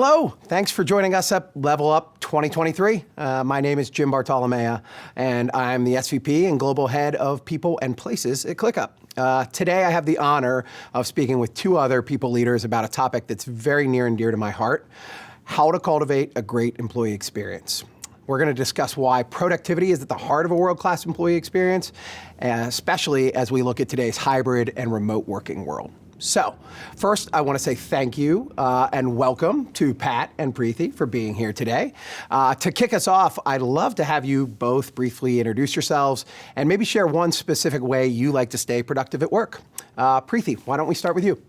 Hello, thanks for joining us at LevelUp 2023. My name is Jim Bartolomea, and I'm the SVP and Global Head of People and Places at ClickUp. Today, I have the honor of speaking with two other people leaders about a topic that's very near and dear to my heart: how to cultivate a great employee experience. We're going to discuss why productivity is at the heart of a world-class employee experience, especially as we look at today's hybrid and remote working world. So, first, I want to say thank you and welcome to Pat and Priti for being here today. To kick us off, I'd love to have you both briefly introduce yourselves and maybe share one specific way you like to stay productive at work. Priti, why don't we start with you?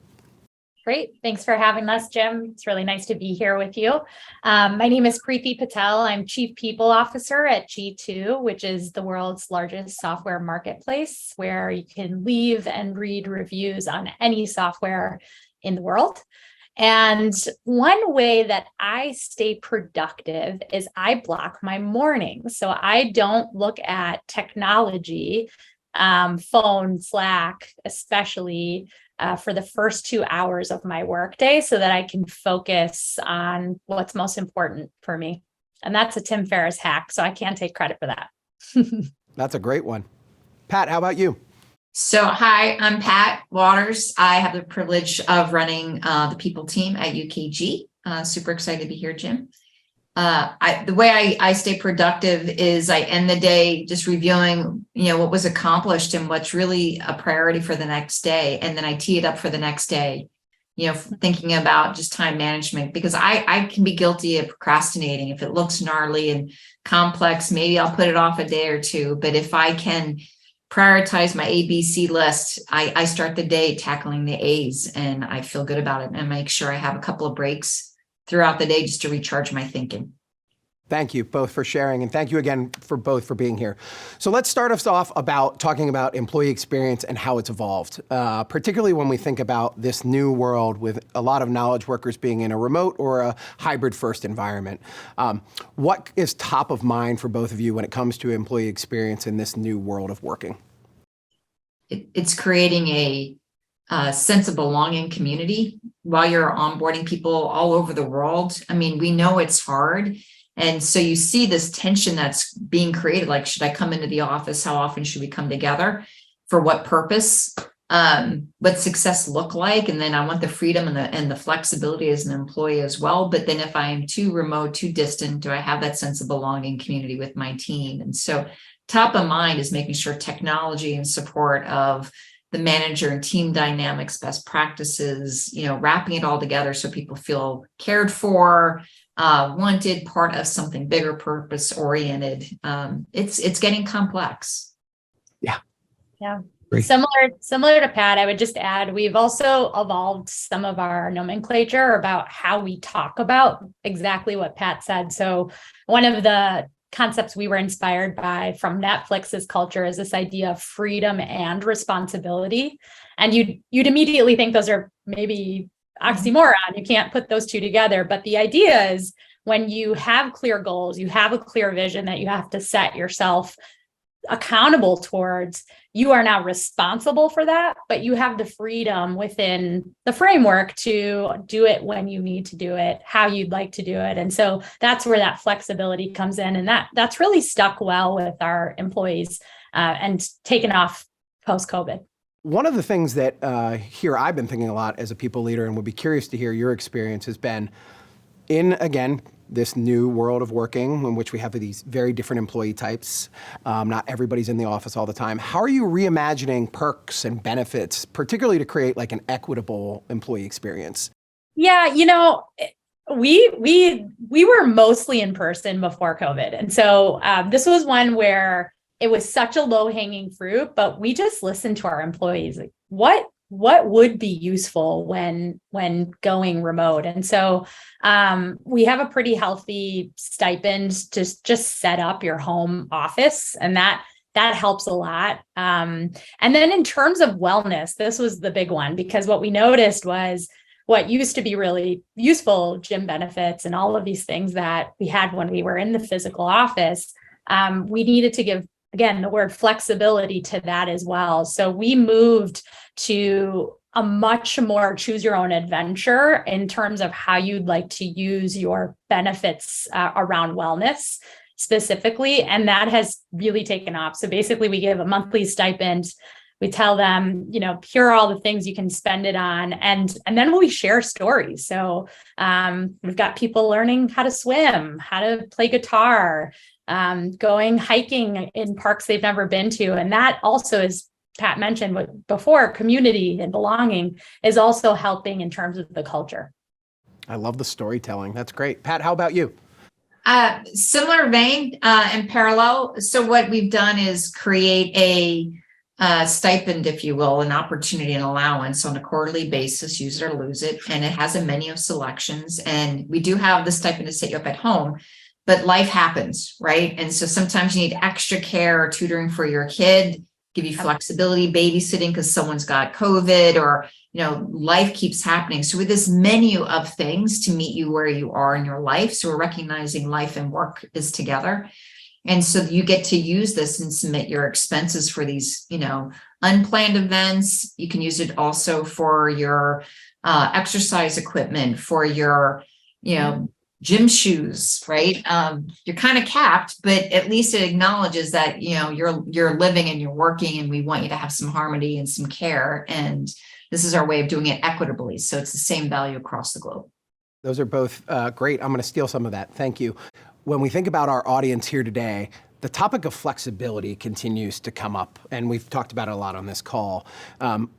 Great. Thanks for having us, Jim. It's really nice to be here with you. My name is Priti Patel. I'm Chief People Officer at G2, which is the world's largest software marketplace where you can leave and read reviews on any software in the world. And one way that I stay productive is I block my mornings. So I don't look at technology, phone, Slack, especially, for the first 2 hours of my workday so that I can focus on what's most important for me. And that's a Tim Ferriss hack, so I can't take credit for that. That's a great one. Pat, how about you? So, hi, I'm Pat Wadors. I have the privilege of running the people team at UKG. Super excited to be here, Jim. The way I stay productive is I end the day just reviewing, what was accomplished and what's really a priority for the next day. And then I tee it up for the next day, thinking about just time management, because I can be guilty of procrastinating. If it looks gnarly and complex, maybe I'll put it off a day or two. But if I can prioritize my ABC list, I start the day tackling the A's and I feel good about it and make sure I have a couple of breaks throughout the day just to recharge my thinking. Thank you both for sharing, and thank you again for both for being here. So let's start us off about talking about employee experience and how it's evolved, particularly when we think about this new world with a lot of knowledge workers being in a remote or a hybrid first environment. What is top of mind for both of you when it comes to employee experience in this new world of working? It's creating a sense of belonging community while you're onboarding people all over the world. I mean, we know it's hard. And so you see this tension that's being created, like, should I come into the office? How often should we come together? For what purpose? What success look like? And then I want the freedom and the flexibility as an employee as well. But then if I am too remote, too distant, do I have that sense of belonging community with my team? And so top of mind is making sure technology and support of the manager and team dynamics, best practices, wrapping it all together so people feel cared for, wanted, part of something bigger, purpose oriented. It's getting complex. Yeah. Great. Similar to Pat, I would just add, we've also evolved some of our nomenclature about how we talk about exactly what Pat said. So one of the concepts we were inspired by from Netflix's culture is this idea of freedom and responsibility. And you'd immediately think those are maybe oxymoron. You can't put those two together. But the idea is when you have clear goals, you have a clear vision that you have to set yourself accountable towards, you are now responsible for that, but you have the freedom within the framework to do it when you need to do it, how you'd like to do it. And so that's where that flexibility comes in. And that's really stuck well with our employees and taken off post-COVID. One of the things that here I've been thinking a lot as a people leader, and would be curious to hear your experience, has been in, again, this new world of working in which we have these very different employee types. Not everybody's in the office all the time. How are you reimagining perks and benefits, particularly to create like an equitable employee experience? Yeah, we were mostly in person before COVID. And so this was one where it was such a low hanging fruit, but we just listened to our employees. Like, what would be useful when going remote? And so we have a pretty healthy stipend to just set up your home office, and that helps a lot. And then in terms of wellness, this was the big one, because what we noticed was what used to be really useful, gym benefits and all of these things that we had when we were in the physical office, we needed to give, again, the word flexibility to that as well. So we moved to a much more choose your own adventure in terms of how you'd like to use your benefits around wellness specifically. And that has really taken off. So basically we give a monthly stipend. We tell them, here are all the things you can spend it on. And then we share stories. So we've got people learning how to swim, how to play guitar, going hiking in parks they've never been to. And that also, as Pat mentioned before, community and belonging is also helping in terms of the culture. I love the storytelling. That's great. Pat, how about you? Similar vein and parallel. So what we've done is create a stipend, if you will, an opportunity and allowance on a quarterly basis, use it or lose it. And it has a menu of selections. And we do have the stipend to set you up at home, but life happens, right? And so sometimes you need extra care or tutoring for your kid, give you flexibility, babysitting because someone's got COVID or, life keeps happening. So with this menu of things to meet you where you are in your life. So we're recognizing life and work is together. And so you get to use this and submit your expenses for these, unplanned events. You can use it also for your exercise equipment, for your, gym shoes, right? You're kind of capped, but at least it acknowledges that, you're living and you're working and we want you to have some harmony and some care. And this is our way of doing it equitably. So it's the same value across the globe. Those are both great. I'm going to steal some of that. Thank you. When we think about our audience here today, the topic of flexibility continues to come up, and we've talked about it a lot on this call.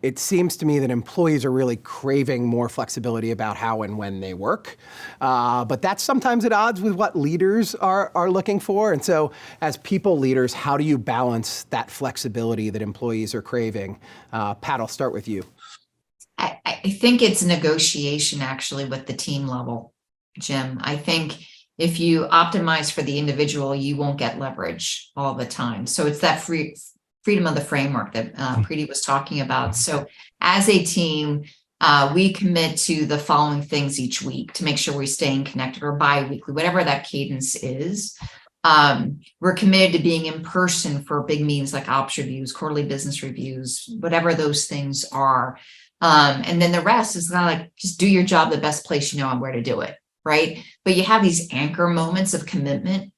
It seems to me that employees are really craving more flexibility about how and when they work, but that's sometimes at odds with what leaders are looking for. And so as people leaders, how do you balance that flexibility that employees are craving? Pat, I'll start with you. I think it's negotiation actually with the team level, Jim. I think if you optimize for the individual, you won't get leverage all the time. So it's that freedom of the framework that Priti was talking about. So as a team, we commit to the following things each week to make sure we're staying connected, or bi-weekly, whatever that cadence is. We're committed to being in person for big meetings like ops reviews, quarterly business reviews, whatever those things are. And then the rest is not like just do your job the best place you know and where to do it. Right. But you have these anchor moments of commitment,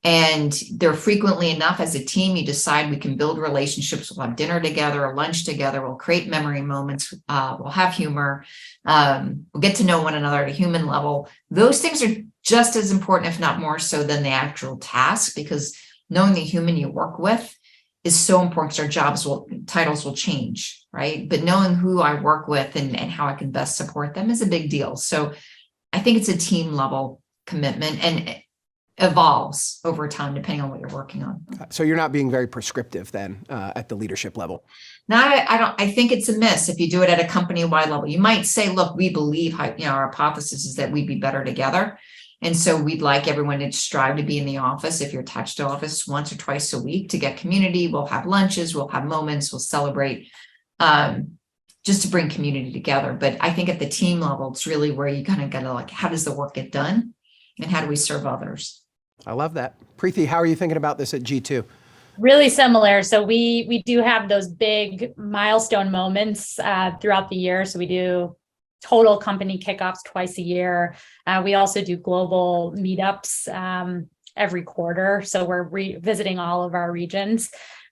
and they're frequently enough as a team. You decide we can build relationships. We'll have dinner together or lunch together. We'll create memory moments. We'll have humor. We'll get to know one another at a human level. Those things are just as important, if not more so, than the actual task, because knowing the human you work with is so important because our titles will change. Right. But knowing who I work with and how I can best support them is a big deal. So I think it's a team level commitment, and it evolves over time depending on what you're working on. So you're not being very prescriptive then at the leadership level? I think it's a miss if you do it at a company-wide level. You might say, look, we believe, our hypothesis is that we'd be better together. And so we'd like everyone to strive to be in the office. If you're attached to office once or twice a week to get community, we'll have lunches, we'll have moments, we'll celebrate. Just to bring community together. But I think at the team level, it's really where you kind of got to like, how does the work get done and how do we serve others? I love that. Preeti, how are you thinking about this at G2? Really similar. So we do have those big milestone moments throughout the year. So we do total company kickoffs twice a year. We also do global meetups every quarter. So we're revisiting all of our regions.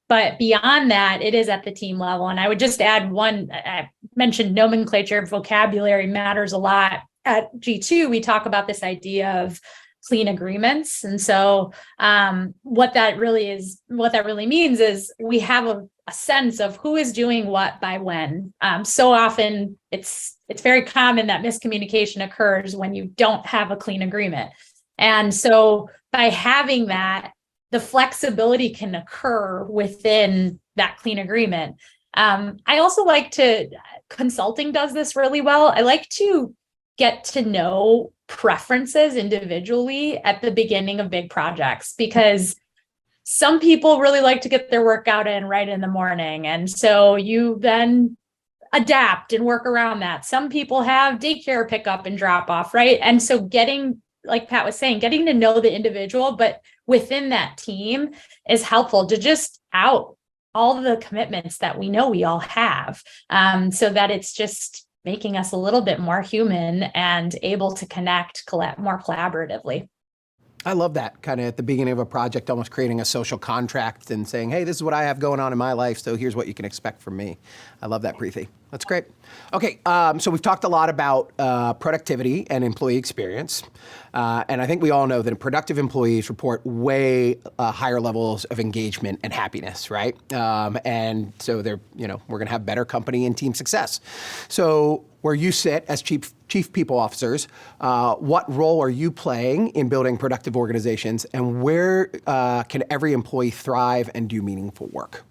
But beyond that, it is at the team level. And I would just add one, I mentioned nomenclature, vocabulary matters a lot. At G2, we talk about this idea of clean agreements. And so what that really means is we have a sense of who is doing what by when. So often it's very common that miscommunication occurs when you don't have a clean agreement. And so by having that, the flexibility can occur within that clean agreement. I also consulting does this really well. I like to get to know preferences individually at the beginning of big projects, because some people really like to get their workout in right in the morning. And so you then adapt and work around that. Some people have daycare pickup and drop off, right? And so getting, like Pat was saying, getting to know the individual, but within that team is helpful to just out all the commitments that we know we all have, so that it's just making us a little bit more human and able to connect more collaboratively. I love that, kind of at the beginning of a project, almost creating a social contract and saying, hey, this is what I have going on in my life, so here's what you can expect from me. I love that, Priti. That's great. Okay, so we've talked a lot about productivity and employee experience. And I think we all know that productive employees report way higher levels of engagement and happiness, right? And so we're going to have better company and team success. So where you sit as chief people officers, what role are you playing in building productive organizations, and where can every employee thrive and do meaningful work?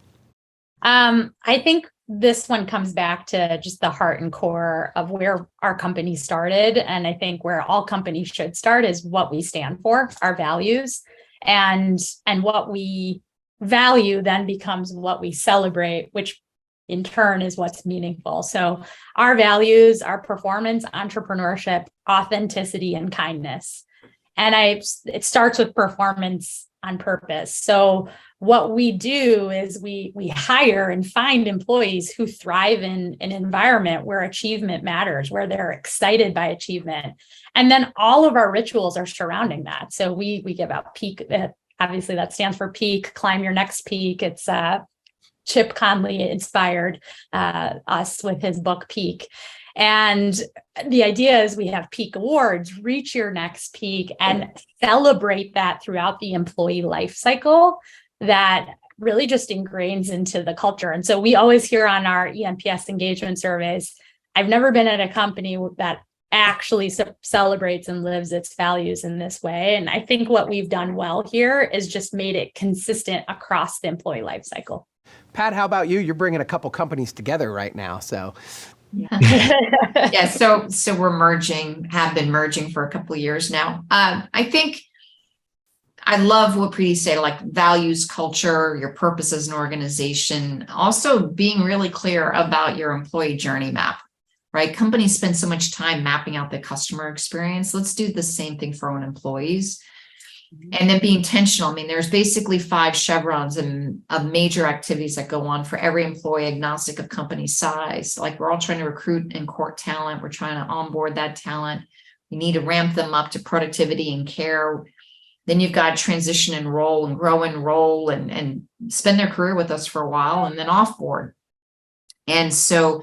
I think this one comes back to just the heart and core of where our company started. And I think where all companies should start is what we stand for, our values, and what we value then becomes what we celebrate, which in turn is what's meaningful. So our values are performance, entrepreneurship, authenticity, and kindness. And it starts with performance on purpose. So what we do is we hire and find employees who thrive in an environment where achievement matters, where they're excited by achievement. And then all of our rituals are surrounding that. So we give out peak, obviously that stands for peak, climb your next peak. It's Chip Conley inspired us with his book Peak. And the idea is we have peak awards, reach your next peak, and celebrate that throughout the employee life cycle. That really just ingrains into the culture. And so we always hear on our ENPS engagement surveys, I've never been at a company that actually celebrates and lives its values in this way. And I think what we've done well here is just made it consistent across the employee life cycle. Pat, how about you? You're bringing a couple companies together right now, so. Yeah, so we're have been merging for a couple of years now. I think I love what Priti said, like values, culture, your purpose as an organization, also being really clear about your employee journey map, right? Companies spend so much time mapping out the customer experience. Let's do the same thing for our own employees. And then be intentional. I mean, there's basically 5 chevrons of major activities that go on for every employee, agnostic of company size. Like we're all trying to recruit and court talent. We're trying to onboard that talent. We need to ramp them up to productivity and care. Then you've got transition and roll and grow and roll and spend their career with us for a while and then offboard. And so,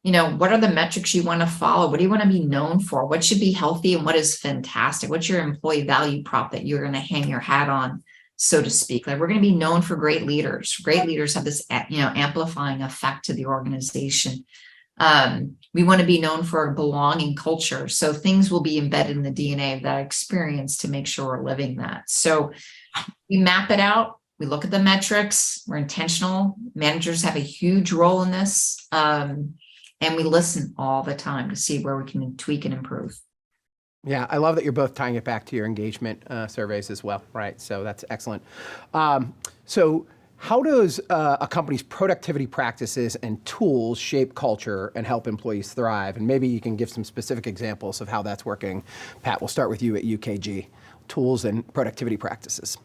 what are the metrics you want to follow? What do you want to be known for? What should be healthy and what is fantastic? What's your employee value prop that you're going to hang your hat on, so to speak? Like we're going to be known for great leaders. Great leaders have this, amplifying effect to the organization. We want to be known for a belonging culture. So things will be embedded in the DNA of that experience to make sure we're living that. So we map it out. We look at the metrics. We're intentional. Managers have a huge role in this. And we listen all the time to see where we can tweak and improve. Yeah, I love that you're both tying it back to your engagement surveys as well, right? So that's excellent. So how does a company's productivity practices and tools shape culture and help employees thrive? And maybe you can give some specific examples of how that's working. Pat, we'll start with you at UKG, tools and productivity practices.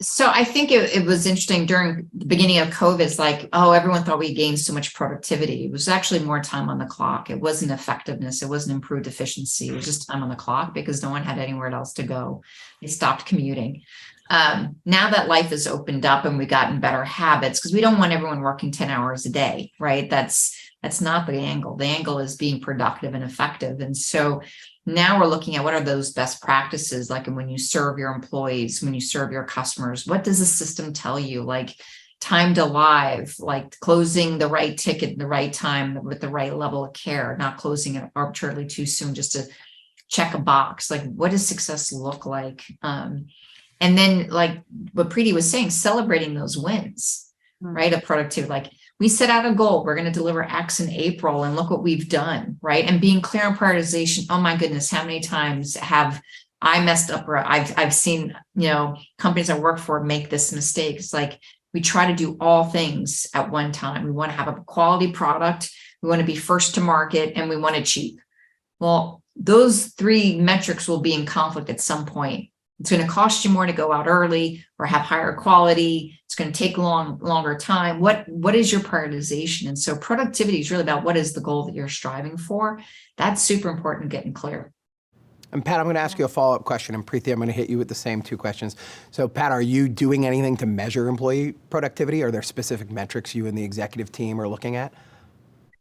So I think it was interesting during the beginning of COVID. It's like, everyone thought we gained so much productivity. It was actually more time on the clock. It wasn't effectiveness. It wasn't improved efficiency. It was just time on the clock because no one had anywhere else to go. They stopped commuting. Now that life has opened up and we've gotten better habits, because we don't want everyone working 10 hours a day, right? That's not the angle. The angle is being productive and effective. And so now we're looking at what are those best practices, like when you serve your employees, when you serve your customers, what does the system tell you? Like time to live, like closing the right ticket at the right time with the right level of care, not closing it arbitrarily too soon just to check a box. Like what does success look like? And then like what Priti was saying, celebrating those wins, right? Of productivity, like we set out a goal, we're going to deliver X in April and look what we've done, right? And being clear on prioritization. Oh my goodness, how many times have I messed up? Or I've seen, companies I work for make this mistake. It's like, we try to do all things at one time. We want to have a quality product. We want to be first to market and we want it cheap. Well, those 3 metrics will be in conflict at some point It's going to cost you more to go out early or have higher quality. It's going to take longer time. What is your prioritization? And so productivity is really about what is the goal that you're striving for. That's super important, getting clear. And Pat, I'm going to ask you a follow-up question, and Priti, I'm going to hit you with the same two questions. So Pat, are you doing anything to measure employee productivity? Are there specific metrics you and the executive team are looking at?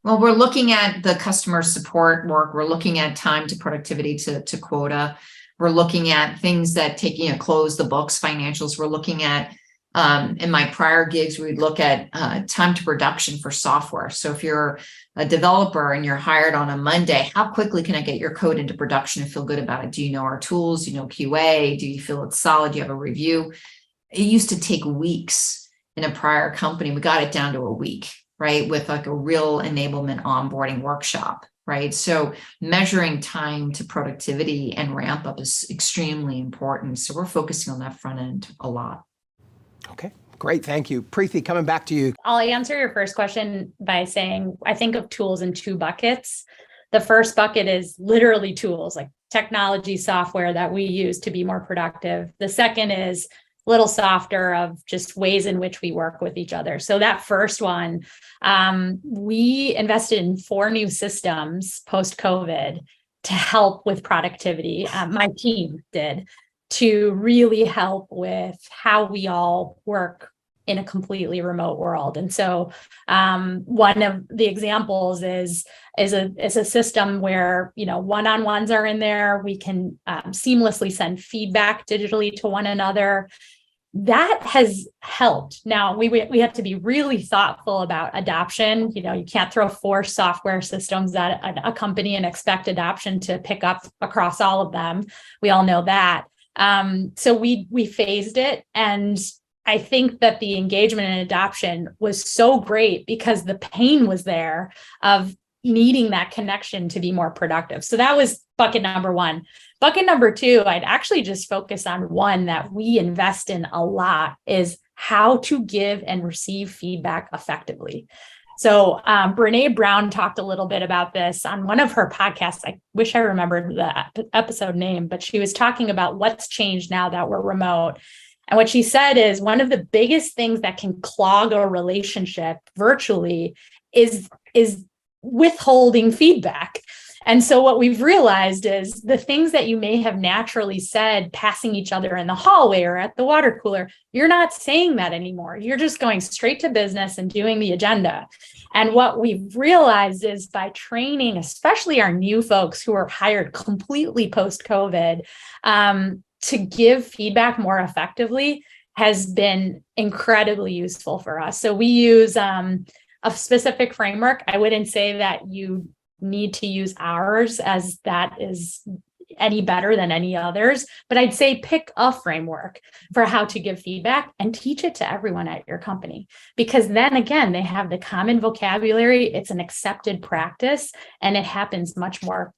Well, we're looking at the customer support work. We're looking at time to productivity to quota. We're looking at things that take, close the books, financials. We're looking at, in my prior gigs, we'd look at time to production for software. So if you're a developer and you're hired on a Monday, how quickly can I get your code into production and feel good about it? Do you know our tools? Do you know QA? Do you feel it's solid? Do you have a review? It used to take weeks in a prior company. We got it down to a week, right? With like a real enablement onboarding workshop, right? So measuring time to productivity and ramp up is extremely important. So we're focusing on that front end a lot. Okay, great. Thank you. Priti, coming back to you. I'll answer your first question by saying, I think of tools in two buckets. The first bucket is literally tools like technology software that we use to be more productive. The second is a little softer of just ways in which we work with each other. So that first one, we invested in 4 new systems post-COVID to help with productivity. My team did, to really help with how we all work in a completely remote world. And so one of the examples is a system where, one-on-ones are in there. We can seamlessly send feedback digitally to one another. That has helped. Now we have to be really thoughtful about adoption. You can't throw 4 software systems at a company and expect adoption to pick up across all of them. We all know that. So we phased it, and I think that the engagement and adoption was so great because the pain was there of needing that connection to be more productive. So that was bucket number 1. Bucket number 2, I'd actually just focus on one that we invest in a lot, is how to give and receive feedback effectively. So Brene Brown talked a little bit about this on one of her podcasts. I wish I remembered the episode name, but she was talking about what's changed now that we're remote. And what she said is one of the biggest things that can clog a relationship virtually is withholding feedback. And so what we've realized is the things that you may have naturally said passing each other in the hallway or at the water cooler, you're not saying that anymore. You're just going straight to business and doing the agenda. And what we've realized is by training, especially our new folks who are hired completely post-COVID, to give feedback more effectively has been incredibly useful for us. So we use a specific framework. I wouldn't say that you need to use ours as that is any better than any others, but I'd say pick a framework for how to give feedback and teach it to everyone at your company, because then again, they have the common vocabulary. It's an accepted practice, and it happens much more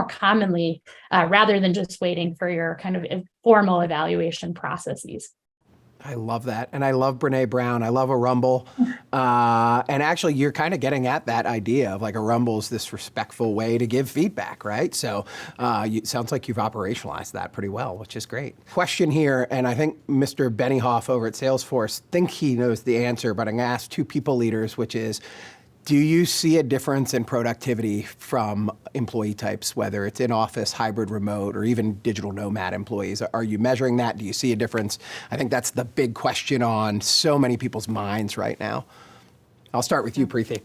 commonly rather than just waiting for your kind of formal evaluation processes. I love that. And I love Brene Brown. I love a rumble. And actually, you're kind of getting at that idea of like a rumble is this respectful way to give feedback, right? So it sounds like you've operationalized that pretty well, which is great. Question here, and I think Mr. Benioff over at Salesforce think he knows the answer, but I'm going to ask 2 people leaders, which is, do you see a difference in productivity from employee types, whether it's in office, hybrid, remote, or even digital nomad employees? Are you measuring that? Do you see a difference? I think that's the big question on so many people's minds right now. I'll start with you, Priti.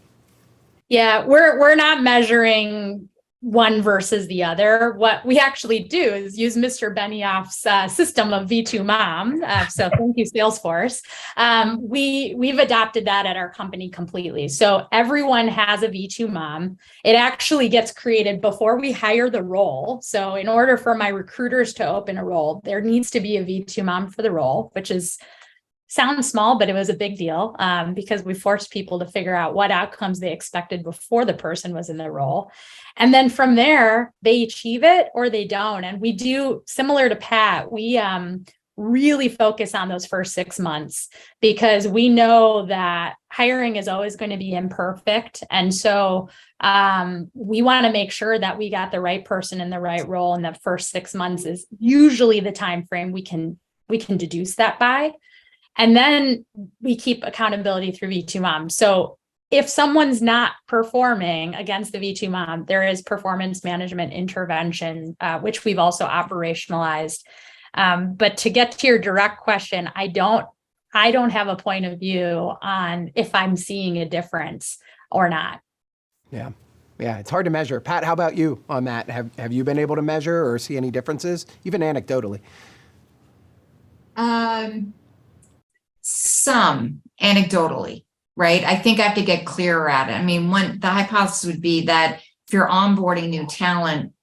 Yeah, we're not measuring one versus the other. What we actually do is use Mr. Benioff's system of V2 Mom. So thank you, Salesforce. We've adopted that at our company completely. So everyone has a V2 Mom. It actually gets created before we hire the role. So in order for my recruiters to open a role, there needs to be a V2 Mom for the role, which sounds small, but it was a big deal because we forced people to figure out what outcomes they expected before the person was in the role. And then from there, they achieve it or they don't. And we do, similar to Pat, we really focus on those first 6 months, because we know that hiring is always going to be imperfect. And so we want to make sure that we got the right person in the right role. And the first 6 months is usually the time frame we can deduce that by. And then we keep accountability through V2 Mom. So if someone's not performing against the V2 Mom, there is performance management intervention, which we've also operationalized. But to get to your direct question, I don't have a point of view on if I'm seeing a difference or not. Yeah. Yeah. It's hard to measure. Pat, how about you on that? Have you been able to measure or see any differences, even anecdotally? Some anecdotally, right? I think I have to get clearer at it. I mean, the hypothesis would be that if you're onboarding new talent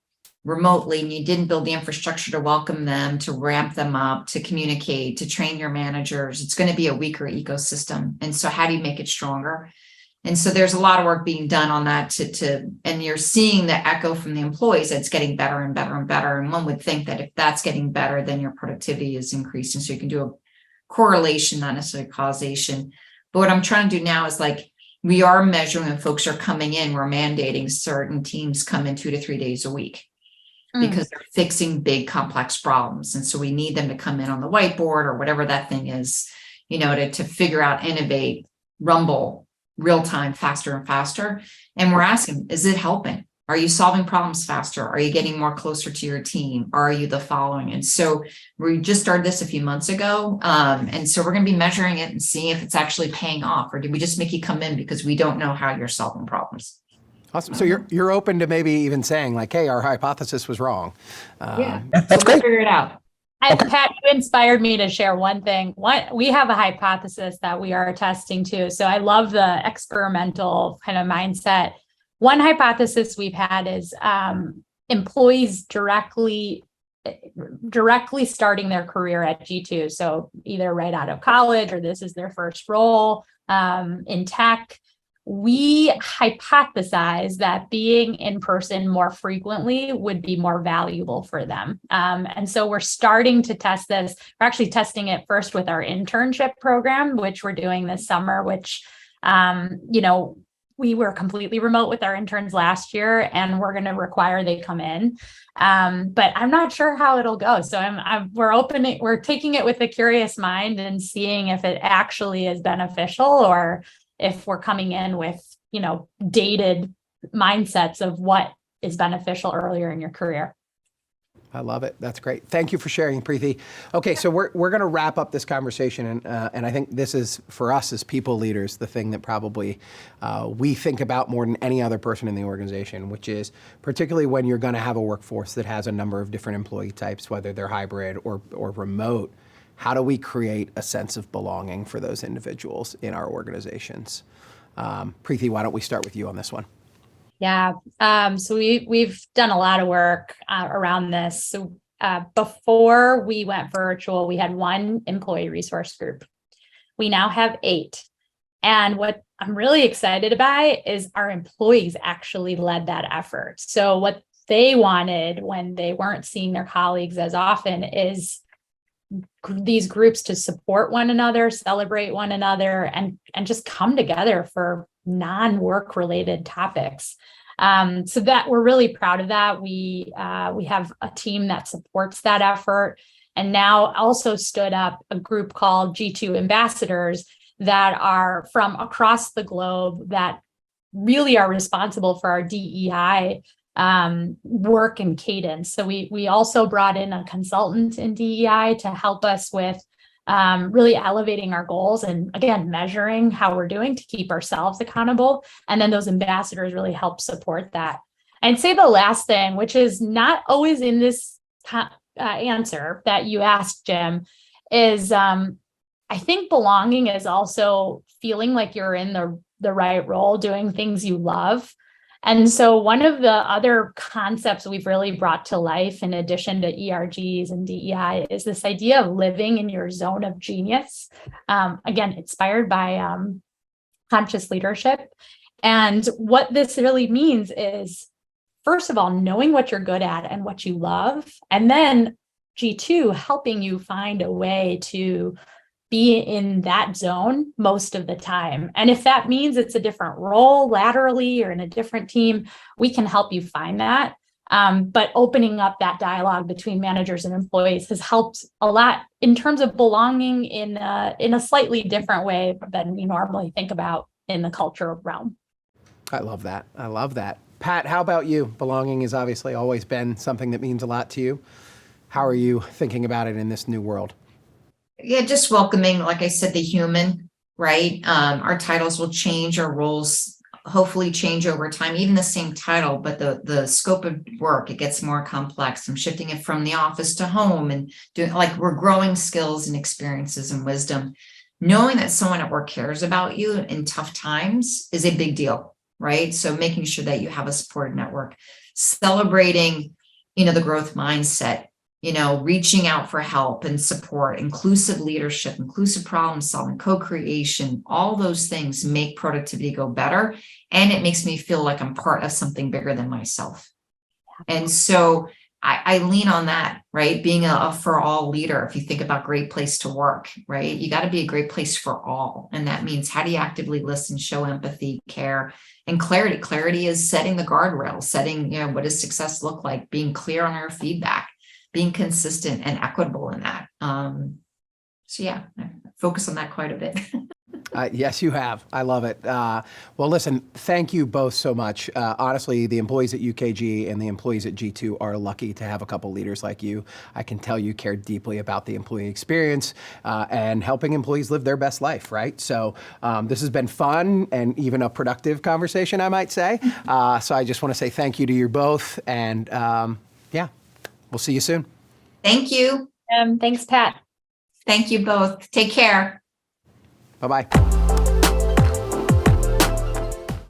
remotely and you didn't build the infrastructure to welcome them, to ramp them up, to communicate, to train your managers, it's going to be a weaker ecosystem. And so how do you make it stronger? And so there's a lot of work being done on that and you're seeing the echo from the employees that's getting better and better and better. And one would think that if that's getting better, then your productivity is increasing. So you can do a correlation, not necessarily causation. But what I'm trying to do now is we are measuring when folks are coming in, we're mandating certain teams come in 2 to 3 days a week because they're fixing big complex problems. And so we need them to come in on the whiteboard or whatever that thing is, to figure out, innovate, rumble real time, faster and faster. And we're asking, is it helping? Are you solving problems faster? Are you getting more closer to your team? Are you the following? And so we just started this a few months ago. And so we're going to be measuring it and seeing if it's actually paying off, or did we just make you come in because we don't know how you're solving problems? Awesome. So you're open to maybe even saying hey, our hypothesis was wrong. Yeah, that's we'll great. figure it out. Pat, you inspired me to share one thing. We have a hypothesis that we are testing too. So I love the experimental kind of mindset. One hypothesis we've had is employees directly starting their career at G2. So either right out of college or this is their first role in tech. We hypothesize that being in person more frequently would be more valuable for them. And so we're starting to test this. We're actually testing it first with our internship program, which we're doing this summer, which, we were completely remote with our interns last year, and we're going to require they come in. But I'm not sure how it'll go. So we're taking it with a curious mind and seeing if it actually is beneficial or if we're coming in with, dated mindsets of what is beneficial earlier in your career. I love it. That's great. Thank you for sharing, Priti. Okay, so we're going to wrap up this conversation, and I think this is, for us as people leaders, the thing that probably we think about more than any other person in the organization, which is particularly when you're going to have a workforce that has a number of different employee types, whether they're hybrid or remote. How do we create a sense of belonging for those individuals in our organizations? Priti, why don't we start with you on this one? Yeah. So we've done a lot of work around this. So before we went virtual, we had 1 employee resource group. We now have 8. And what I'm really excited about is our employees actually led that effort. So what they wanted when they weren't seeing their colleagues as often is these groups to support one another, celebrate one another, and just come together for non-work related topics. So that we're really proud of that. We have a team that supports that effort, and now also stood up a group called G2 Ambassadors that are from across the globe that really are responsible for our DEI work and cadence. So we also brought in a consultant in DEI to help us with really elevating our goals and, again, measuring how we're doing to keep ourselves accountable. And then those ambassadors really help support that. I'd say the last thing, which is not always in this answer that you asked, Jim, is I think belonging is also feeling like you're in the right role, doing things you love. And so one of the other concepts we've really brought to life, in addition to ERGs and DEI, is this idea of living in your zone of genius. Again, inspired by conscious leadership. And what this really means is, first of all, knowing what you're good at and what you love, and then G2 helping you find a way to be in that zone most of the time. And if that means it's a different role laterally or in a different team, we can help you find that. But opening up that dialogue between managers and employees has helped a lot in terms of belonging in a slightly different way than we normally think about in the culture realm. I love that. I love that. Pat, how about you? Belonging has obviously always been something that means a lot to you. How are you thinking about it in this new world? Yeah, just welcoming, like I said, the human, right? Our titles will change, our roles hopefully change over time, even the same title, but the scope of work, it gets more complex. I'm shifting it from the office to home and doing, like, we're growing skills and experiences and wisdom. Knowing that someone at work cares about you in tough times is a big deal, right? So making sure that you have a supported network, celebrating, the growth mindset, reaching out for help and support, inclusive leadership, inclusive problem solving, co-creation, all those things make productivity go better. And it makes me feel like I'm part of something bigger than myself. And so I lean on that, right? Being a for all leader. If you think about great place to work, right? You got to be a great place for all. And that means, how do you actively listen, show empathy, care, and clarity? Clarity is setting the guardrails, setting, what does success look like? Being clear on our feedback, being consistent and equitable in that. So yeah, I focus on that quite a bit. Yes, you have. I love it. Well, listen, thank you both so much. Honestly, the employees at UKG and the employees at G2 are lucky to have a couple leaders like you. I can tell you care deeply about the employee experience and helping employees live their best life, right? So this has been fun and even a productive conversation, I might say. So I just want to say thank you to you both. And yeah, we'll see you soon. Thank you. Thanks, Pat. Thank you both. Take care. Bye-bye.